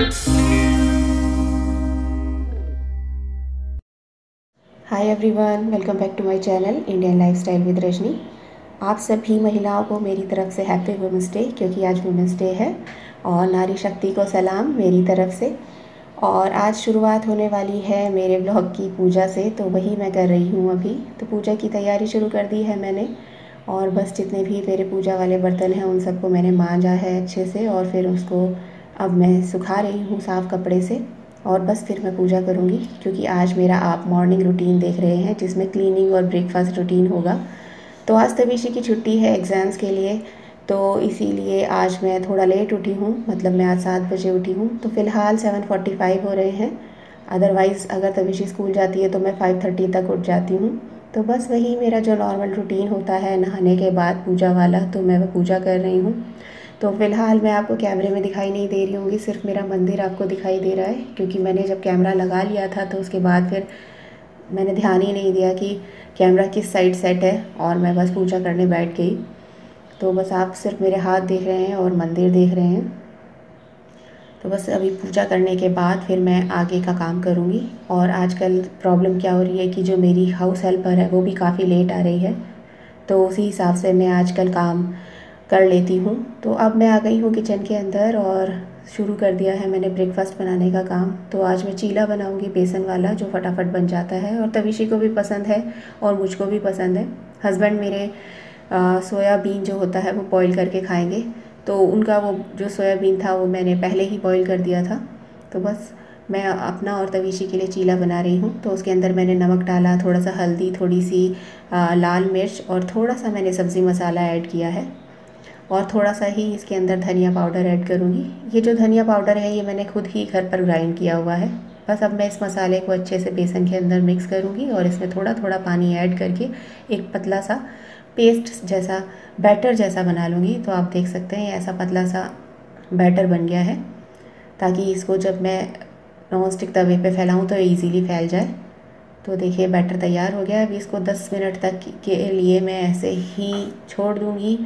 Hi everyone, welcome back to my channel Indian lifestyle with Rajni. आप सभी महिलाओं को मेरी तरफ से हैप्पी वुमेंस डे, क्योंकि आज वुमेंस डे है। और नारी शक्ति को सलाम मेरी तरफ से। और आज शुरुआत होने वाली है मेरे ब्लॉग की पूजा से, तो वही मैं कर रही हूँ अभी। तो पूजा की तैयारी शुरू कर दी है मैंने, और बस जितने भी मेरे पूजा वाले बर्तन हैं उन सबको मैंने मांजा है अच्छे से, और फिर उसको अब मैं सुखा रही हूँ साफ़ कपड़े से। और बस फिर मैं पूजा करूँगी, क्योंकि आज मेरा आप मॉर्निंग रूटीन देख रहे हैं जिसमें क्लीनिंग और ब्रेकफास्ट रूटीन होगा। तो आज तविशी की छुट्टी है एग्ज़ाम्स के लिए, तो इसीलिए आज मैं थोड़ा लेट उठी हूँ। मतलब मैं आज 7 बजे उठी हूँ, तो फ़िलहाल 7:45 हो रहे हैं। अदरवाइज़ अगर तविशी स्कूल जाती है तो मैं 5:30 तक उठ जाती हूँ। तो बस वही मेरा जो नॉर्मल रूटीन होता है नहाने के बाद पूजा वाला, तो मैं वो पूजा कर रही हूँ। तो फ़िलहाल मैं आपको कैमरे में दिखाई नहीं दे रही होंगी, सिर्फ मेरा मंदिर आपको दिखाई दे रहा है, क्योंकि मैंने जब कैमरा लगा लिया था तो उसके बाद फिर मैंने ध्यान ही नहीं दिया कि कैमरा किस साइड सेट है, और मैं बस पूजा करने बैठ गई। तो बस आप सिर्फ मेरे हाथ देख रहे हैं और मंदिर देख रहे हैं। तो बस अभी पूजा करने के बाद फिर मैं आगे का काम करूँगी। और आजकल प्रॉब्लम क्या हो रही है कि जो मेरी हाउस हेल्पर है वो भी काफ़ी लेट आ रही है, तो उसी हिसाब से मैं आजकल काम कर लेती हूँ। तो अब मैं आ गई हूँ किचन के अंदर, और शुरू कर दिया है मैंने ब्रेकफास्ट बनाने का काम। तो आज मैं चीला बनाऊँगी बेसन वाला, जो फटाफट बन जाता है और तविशी को भी पसंद है और मुझको भी पसंद है। हस्बैंड मेरे सोयाबीन जो होता है वो बॉईल करके खाएंगे, तो उनका वो जो सोयाबीन था वो मैंने पहले ही बॉईल कर दिया था। तो बस मैं अपना और तविशी के लिए चीला बना रही हूँ। तो उसके अंदर मैंने नमक डाला, थोड़ा सा हल्दी, थोड़ी सी लाल मिर्च, और थोड़ा सा मैंने सब्ज़ी मसाला ऐड किया है, और थोड़ा सा ही इसके अंदर धनिया पाउडर ऐड करूँगी। ये जो धनिया पाउडर है ये मैंने खुद ही घर पर ग्राइंड किया हुआ है। बस अब मैं इस मसाले को अच्छे से बेसन के अंदर मिक्स करूँगी, और इसमें थोड़ा थोड़ा पानी ऐड करके एक पतला सा पेस्ट जैसा, बैटर जैसा बना लूँगी। तो आप देख सकते हैं ऐसा पतला सा बैटर बन गया है, ताकि इसको जब मैं नॉन स्टिक तवे पे फैलाऊँ तो ईज़िली फैल जाए। तो देखिए बैटर तैयार हो गया है। अभी इसको 10 मिनट तक के लिए मैं ऐसे ही छोड़ दूँगी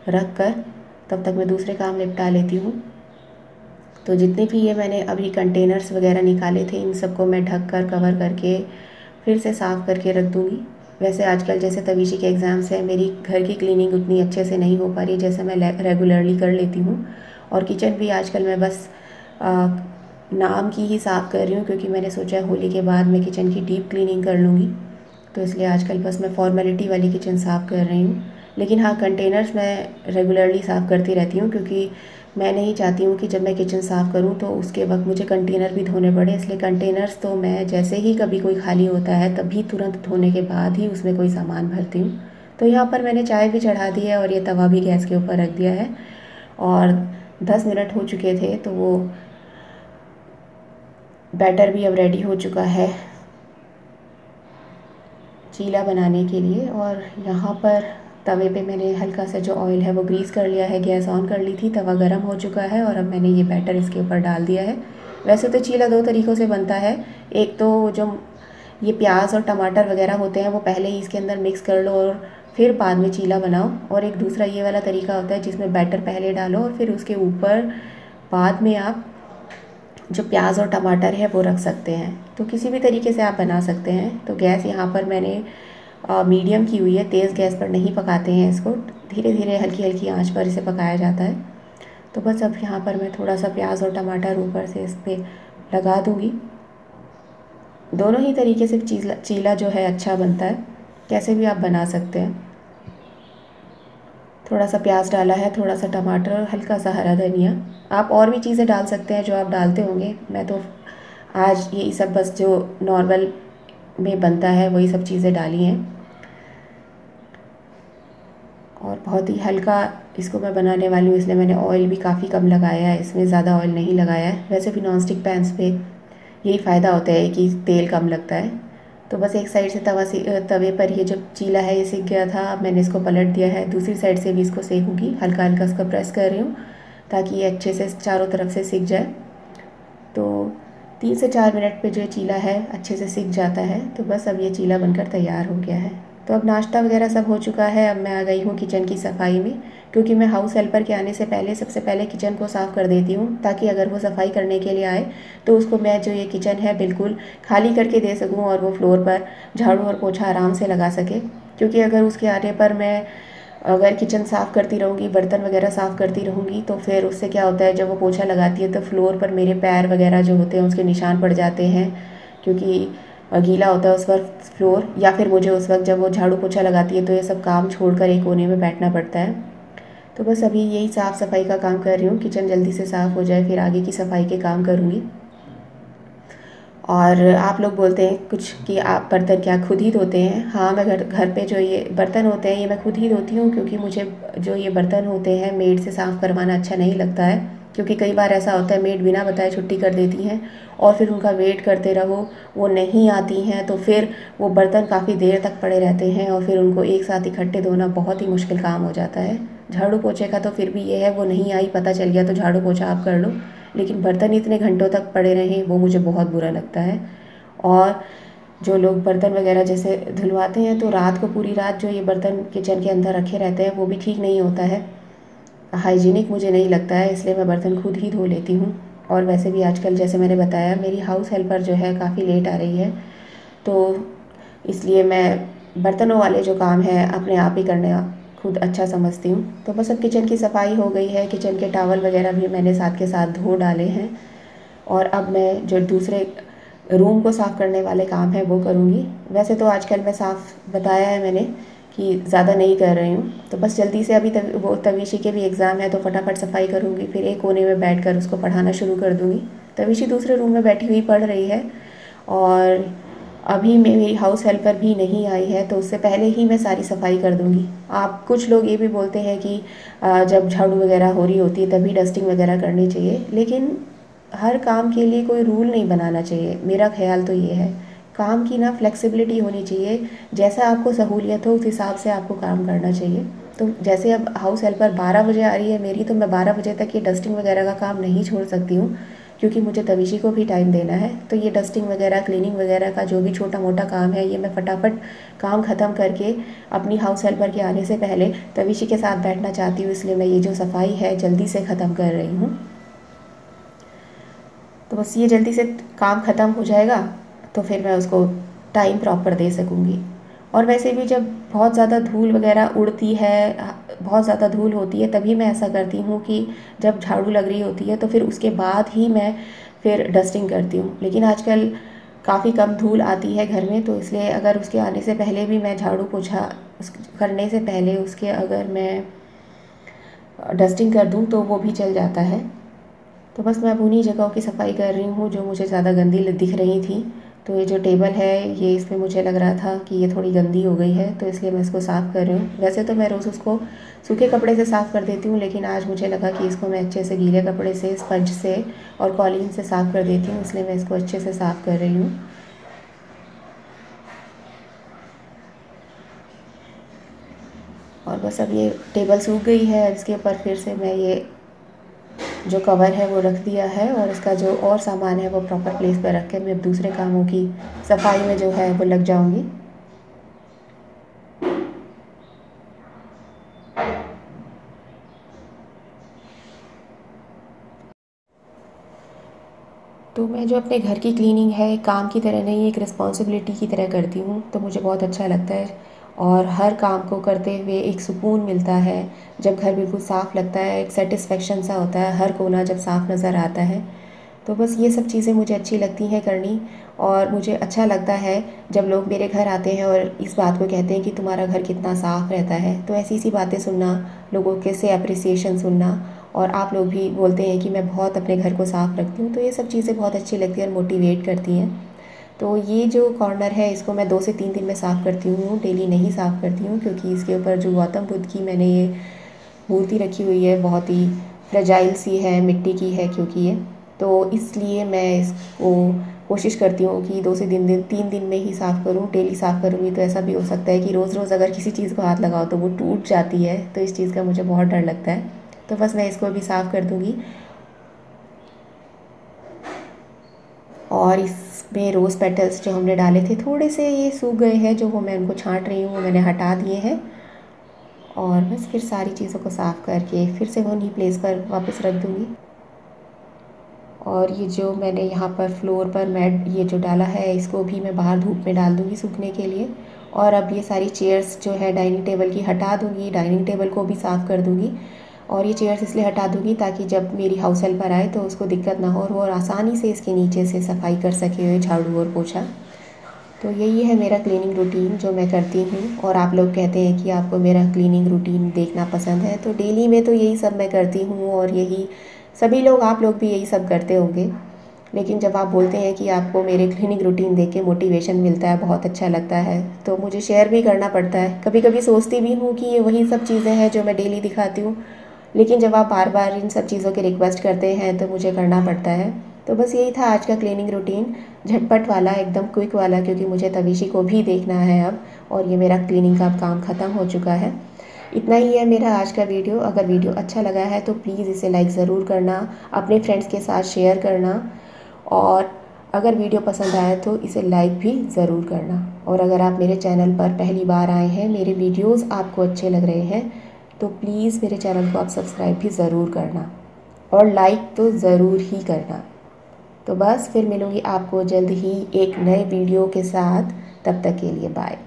रख कर, तब तक मैं दूसरे काम निपटा लेती हूँ। तो जितने भी ये मैंने अभी कंटेनर्स वगैरह निकाले थे इन सबको मैं ढक कर कवर करके फिर से साफ़ करके रख दूँगी। वैसे आजकल जैसे तविशी के एग्ज़ाम्स हैं, मेरी घर की क्लीनिंग उतनी अच्छे से नहीं हो पा रही जैसे मैं रेगुलरली कर लेती हूँ। और किचन भी आजकल मैं बस नाम की ही साफ़ कर रही हूँ, क्योंकि मैंने सोचा होली के बाद मैं किचन की डीप क्लीनिंग कर लूँगी। तो इसलिए आजकल बस मैं फॉर्मेलिटी वाली किचन साफ़ कर रही हूँ। लेकिन हाँ, कंटेनर्स मैं रेगुलरली साफ़ करती रहती हूँ, क्योंकि मैं नहीं चाहती हूँ कि जब मैं किचन साफ़ करूँ तो उसके वक्त मुझे कंटेनर भी धोने पड़े। इसलिए कंटेनर्स तो मैं जैसे ही कभी कोई खाली होता है तभी तुरंत धोने के बाद ही उसमें कोई सामान भरती हूँ। तो यहाँ पर मैंने चाय भी चढ़ा दी है, और ये तवा भी गैस के ऊपर रख दिया है, और 10 मिनट हो चुके थे। तो वो बैटर भी अब रेडी हो चुका है चीला बनाने के लिए। और यहाँ पर तवे पे मैंने हल्का सा जो ऑयल है वो ग्रीस कर लिया है, गैस ऑन कर ली थी, तवा गरम हो चुका है, और अब मैंने ये बैटर इसके ऊपर डाल दिया है। वैसे तो चीला 2 तरीक़ों से बनता है। एक तो जो ये प्याज और टमाटर वगैरह होते हैं वो पहले ही इसके अंदर मिक्स कर लो और फिर बाद में चीला बनाओ, और एक दूसरा ये वाला तरीका होता है जिसमें बैटर पहले डालो और फिर उसके ऊपर बाद में आप जो प्याज और टमाटर है वो रख सकते हैं। तो किसी भी तरीके से आप बना सकते हैं। तो गैस यहाँ पर मैंने मीडियम की हुई है, तेज़ गैस पर नहीं पकाते हैं इसको, धीरे धीरे हल्की हल्की आंच पर इसे पकाया जाता है। तो बस अब यहाँ पर मैं थोड़ा सा प्याज और टमाटर ऊपर से इस पर लगा दूँगी। दोनों ही तरीके से चीला जो है अच्छा बनता है, कैसे भी आप बना सकते हैं। थोड़ा सा प्याज डाला है, थोड़ा सा टमाटर और हल्का सा हरा धनिया। आप और भी चीज़ें डाल सकते हैं जो आप डालते होंगे। मैं तो आज यही सब बस जो नॉर्मल में बनता है वही सब चीज़ें डाली हैं, और बहुत ही हल्का इसको मैं बनाने वाली हूँ, इसलिए मैंने ऑयल भी काफ़ी कम लगाया है, इसमें ज़्यादा ऑयल नहीं लगाया है। वैसे भी नॉन स्टिक पैन्स पे यही फ़ायदा होता है कि तेल कम लगता है। तो बस एक साइड से तवे पर ये जो चीला है ये सिक गया था, अब मैंने इसको पलट दिया है। दूसरी साइड से भी इसको सेकूँगी, हल्का हल्का इसको प्रेस कर रही हूँ ताकि ये अच्छे से चारों तरफ से सिक जाए। तो 3 से 4 मिनट पे जो चीला है अच्छे से सिक जाता है। तो बस अब ये चीला बनकर तैयार हो गया है। तो अब नाश्ता वगैरह सब हो चुका है। अब मैं आ गई हूँ किचन की सफाई में, क्योंकि मैं हाउस हेल्पर के आने से पहले सबसे पहले किचन को साफ़ कर देती हूँ, ताकि अगर वो सफाई करने के लिए आए तो उसको मैं जो ये किचन है बिल्कुल खाली करके दे सकूँ और वो फ्लोर पर झाड़ू और पोछा आराम से लगा सके। क्योंकि अगर उसके आने पर मैं अगर किचन साफ़ करती रहूँगी, बर्तन वगैरह साफ़ करती रहूँगी, तो फिर उससे क्या होता है, जब वो पोछा लगाती है तो फ्लोर पर मेरे पैर वगैरह जो होते हैं उसके निशान पड़ जाते हैं, क्योंकि गीला होता है उस वक्त फ्लोर। या फिर मुझे उस वक्त जब वो झाड़ू पोछा लगाती है तो ये सब काम छोड़कर एक कोने में बैठना पड़ता है। तो बस अभी यही साफ़ सफाई का काम कर रही हूँ, किचन जल्दी से साफ़ हो जाए फिर आगे की सफाई के काम करूँगी। और आप लोग बोलते हैं कुछ कि आप बर्तन क्या खुद ही धोते हैं? हाँ, मैं घर घर पे जो ये बर्तन होते हैं ये मैं खुद ही धोती हूँ, क्योंकि मुझे जो ये बर्तन होते हैं मेड से साफ़ करवाना अच्छा नहीं लगता है। क्योंकि कई बार ऐसा होता है मेड बिना बताए छुट्टी कर देती हैं और फिर उनका वेट करते रहो, वो नहीं आती हैं, तो फिर वो बर्तन काफ़ी देर तक पड़े रहते हैं और फिर उनको एक साथ इकट्ठे धोना बहुत ही मुश्किल काम हो जाता है। झाड़ू पोछे का तो फिर भी ये है, वो नहीं आई पता चल गया तो झाड़ू पोछा आप कर लो, लेकिन बर्तन इतने घंटों तक पड़े रहें वो मुझे बहुत बुरा लगता है। और जो लोग बर्तन वगैरह जैसे धुलवाते हैं तो रात को पूरी रात जो ये बर्तन किचन के अंदर रखे रहते हैं वो भी ठीक नहीं होता है, हाइजीनिक मुझे नहीं लगता है, इसलिए मैं बर्तन खुद ही धो लेती हूँ। और वैसे भी आजकल जैसे मैंने बताया मेरी हाउस हेल्पर जो है काफ़ी लेट आ रही है, तो इसलिए मैं बर्तनों वाले जो काम है अपने आप ही करना खुद अच्छा समझती हूँ। तो बस अब किचन की सफाई हो गई है, किचन के टावल वगैरह भी मैंने साथ के साथ धो डाले हैं और अब मैं जो दूसरे रूम को साफ़ करने वाले काम है वो करूँगी। वैसे तो आजकल मैं साफ़ बताया है मैंने कि ज़्यादा नहीं कर रही हूँ, तो बस जल्दी से अभी वो तवीशी के भी एग्ज़ाम है तो फटाफट सफाई करूँगी, फिर एक कोने में बैठकर उसको पढ़ाना शुरू कर दूँगी। तवीशी दूसरे रूम में बैठी हुई पढ़ रही है और अभी मेरी हाउस हेल्पर भी नहीं आई है, तो उससे पहले ही मैं सारी सफाई कर दूँगी। आप कुछ लोग ये भी बोलते हैं कि जब झाड़ू वगैरह हो रही होती है तभी डस्टिंग वगैरह करनी चाहिए, लेकिन हर काम के लिए कोई रूल नहीं बनाना चाहिए। मेरा ख्याल तो ये है, काम की ना फ्लेक्सिबिलिटी होनी चाहिए, जैसा आपको सहूलियत हो उस हिसाब से आपको काम करना चाहिए। तो जैसे अब हाउस हेल्पर 12 बजे आ रही है मेरी, तो मैं 12 बजे तक ये डस्टिंग वगैरह का काम नहीं छोड़ सकती हूँ, क्योंकि मुझे तवीशी को भी टाइम देना है। तो ये डस्टिंग वगैरह क्लीनिंग वगैरह का जो भी छोटा मोटा काम है ये मैं फटाफट काम ख़त्म करके अपनी हाउस हेल्पर के आने से पहले तवीशी के साथ बैठना चाहती हूँ, इसलिए मैं ये जो सफाई है जल्दी से ख़त्म कर रही हूँ। तो बस ये जल्दी से काम ख़त्म हो जाएगा तो फिर मैं उसको टाइम प्रॉपर दे सकूँगी। और वैसे भी जब बहुत ज़्यादा धूल वगैरह उड़ती है, बहुत ज़्यादा धूल होती है, तभी मैं ऐसा करती हूँ कि जब झाड़ू लग रही होती है तो फिर उसके बाद ही मैं फिर डस्टिंग करती हूँ। लेकिन आजकल काफ़ी कम धूल आती है घर में, तो इसलिए अगर उसके आने से पहले भी मैं झाड़ू पोछा करने से पहले उसके अगर मैं डस्टिंग कर दूँ तो वो भी चल जाता है। तो बस मैं अब उन्हीं जगहों की सफाई कर रही हूँ जो मुझे ज़्यादा गंदी दिख रही थी। तो ये जो टेबल है ये इसमें मुझे लग रहा था कि ये थोड़ी गंदी हो गई है, तो इसलिए मैं इसको साफ़ कर रही हूँ। वैसे तो मैं रोज़ उसको सूखे कपड़े से साफ़ कर देती हूँ, लेकिन आज मुझे लगा कि इसको मैं अच्छे से गीले कपड़े से, स्पंज से और कॉलीन से साफ़ कर देती हूँ, इसलिए मैं इसको अच्छे से साफ़ कर रही हूँ। और बस अब ये टेबल सूख गई है, इसके ऊपर फिर से मैं ये जो कवर है वो रख दिया है और इसका जो और सामान है वो प्रॉपर प्लेस पर रख के मैं अब दूसरे कामों की सफाई में जो है वो लग जाऊंगी। तो मैं जो अपने घर की क्लीनिंग है काम की तरह नहीं, एक रिस्पॉन्सिबिलिटी की तरह करती हूँ, तो मुझे बहुत अच्छा लगता है और हर काम को करते हुए एक सुकून मिलता है। जब घर बिल्कुल साफ़ लगता है, एक सेटिस्फेक्शन सा होता है, हर कोना जब साफ़ नज़र आता है। तो बस ये सब चीज़ें मुझे अच्छी लगती हैं करनी। और मुझे अच्छा लगता है जब लोग मेरे घर आते हैं और इस बात को कहते हैं कि तुम्हारा घर कितना साफ़ रहता है, तो ऐसी सी बातें सुनना, लोगों के से अप्रिसिएशन सुनना, और आप लोग भी बोलते हैं कि मैं बहुत अपने घर को साफ़ रखती हूँ, तो ये सब चीज़ें बहुत अच्छी लगती हैं और मोटिवेट करती हैं। तो ये जो कॉर्नर है इसको मैं 2 से 3 दिन में साफ़ करती हूँ, डेली नहीं साफ़ करती हूँ, क्योंकि इसके ऊपर जो गौतम बुद्ध की मैंने ये मूर्ति रखी हुई है बहुत ही फ्रेजाइल सी है, मिट्टी की है क्योंकि ये, तो इसलिए मैं इसको कोशिश करती हूँ कि 2 से 3 दिन में ही साफ़ करूँ। डेली साफ़ करूँगी तो ऐसा भी हो सकता है कि रोज़ रोज़ अगर किसी चीज़ को हाथ लगाओ तो वो टूट जाती है, तो इस चीज़ का मुझे बहुत डर लगता है। तो बस मैं इसको भी साफ़ कर दूँगी। और इसमें रोज़ पेटल्स जो हमने डाले थे थोड़े से ये सूख गए हैं, जो मैं उनको छांट रही हूँ, वो मैंने हटा दिए हैं। और बस फिर सारी चीज़ों को साफ़ करके फिर से वो उन्हीं प्लेस पर वापस रख दूँगी। और ये जो मैंने यहाँ पर फ्लोर पर मैट ये जो डाला है, इसको भी मैं बाहर धूप में डाल दूँगी सूखने के लिए। और अब ये सारी चेयर्स जो है डाइनिंग टेबल की हटा दूँगी, डाइनिंग टेबल को भी साफ़ कर दूँगी। और ये चेयर्स इसलिए हटा दूँगी ताकि जब मेरी हाउस हेल्पर आए तो उसको दिक्कत ना हो और वो आसानी से इसके नीचे से सफाई कर सके हुए झाड़ू और पोछा। तो यही है मेरा क्लीनिंग रूटीन जो मैं करती हूँ। और आप लोग कहते हैं कि आपको मेरा क्लीनिंग रूटीन देखना पसंद है, तो डेली में तो यही सब मैं करती हूँ और यही सभी लोग, आप लोग भी यही सब करते होंगे। लेकिन जब आप बोलते हैं कि आपको मेरे क्लीनिंग रूटीन देख के मोटिवेशन मिलता है, बहुत अच्छा लगता है, तो मुझे शेयर भी करना पड़ता है। कभी कभी सोचती भी हूँ कि ये वही सब चीज़ें हैं जो मैं डेली दिखाती हूँ, लेकिन जब आप बार बार इन सब चीज़ों की रिक्वेस्ट करते हैं तो मुझे करना पड़ता है। तो बस यही था आज का क्लीनिंग रूटीन, झटपट वाला, एकदम क्विक वाला, क्योंकि मुझे तविशी को भी देखना है अब, और ये मेरा क्लीनिंग का काम ख़त्म हो चुका है। इतना ही है मेरा आज का वीडियो। अगर वीडियो अच्छा लगा है तो प्लीज़ इसे लाइक ज़रूर करना, अपने फ्रेंड्स के साथ शेयर करना, और अगर वीडियो पसंद आए तो इसे लाइक भी ज़रूर करना। और अगर आप मेरे चैनल पर पहली बार आए हैं, मेरे वीडियोस आपको अच्छे लग रहे हैं, तो प्लीज़ मेरे चैनल को आप सब्सक्राइब भी ज़रूर करना और लाइक तो ज़रूर ही करना। तो बस फिर मिलूँगी आपको जल्द ही एक नए वीडियो के साथ, तब तक के लिए बाय।